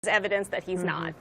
evidence that he's not.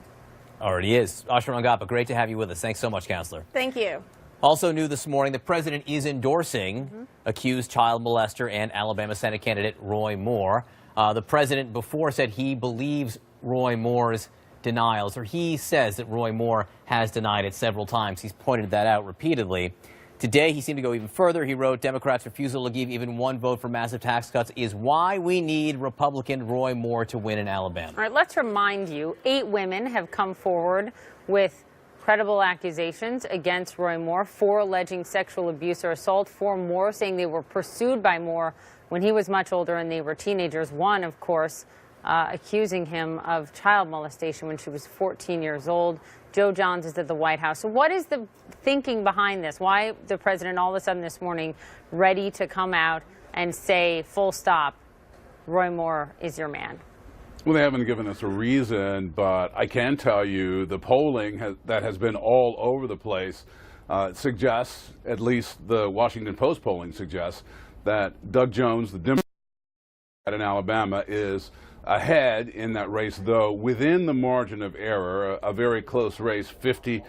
Already is. Asha Rangappa, great to have you with us. Thanks so much, Counselor. Thank you. Also new this morning, the president is endorsing accused child molester and Alabama Senate candidate Roy Moore. The president before said he believes Roy Moore's denials, or he says that Roy Moore has denied it several times. He's pointed that out repeatedly. Today, he seemed to go even further. He wrote, Democrats' refusal to give even one vote for massive tax cuts is why we need Republican Roy Moore to win in Alabama. All right, let's remind you, 8 women have come forward with credible accusations against Roy Moore, 4 alleging sexual abuse or assault, 4 more saying they were pursued by Moore when he was much older and they were teenagers. 1, of course, accusing him of child molestation when she was 14 years old. Joe Johns is at the White House. So what is the thinking behind this? Why the president all of a sudden this morning ready to come out and say, full stop, Roy Moore is your man? Well, they haven't given us a reason, but I can tell you the polling that has been all over the place suggests, at least the Washington Post polling suggests, that Doug Jones, the Democrat in Alabama, is ahead in that race, though within the margin of error, a very close race, 50%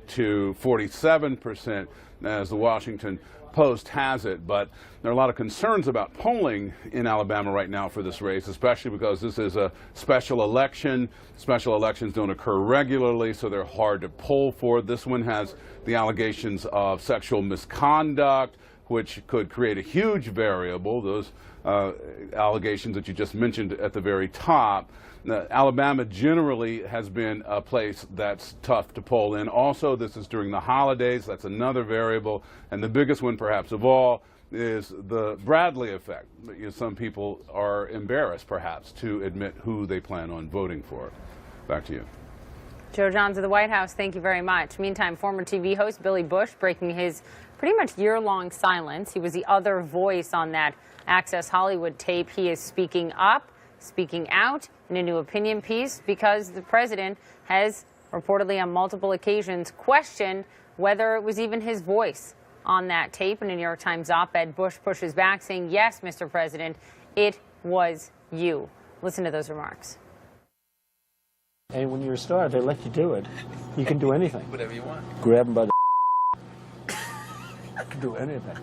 to 47%, as the Washington Post has it. But there are a lot of concerns about polling in Alabama right now for this race, especially because this is a special election. Special elections don't occur regularly, so they're hard to poll for. This one has the allegations of sexual misconduct, which could create a huge variable, those allegations that you just mentioned at the very top. Alabama generally has been a place that's tough to poll in. Also, this is during the holidays. That's another variable. And the biggest one, perhaps of all, is the Bradley effect. You know, some people are embarrassed, perhaps, to admit who they plan on voting for. Back to you. Joe Johns of the White House, thank you very much. Meantime, former TV host Billy Bush breaking his pretty much year-long silence. He was the other voice on that Access Hollywood tape. He is speaking up, speaking out in a new opinion piece because the president has reportedly on multiple occasions questioned whether it was even his voice on that tape. In a New York Times op-ed, Bush pushes back saying, yes, Mr. President, it was you. Listen to those remarks. And when you're a star, they let you do it. You can do anything. Whatever you want. Grab them by the you can do anything.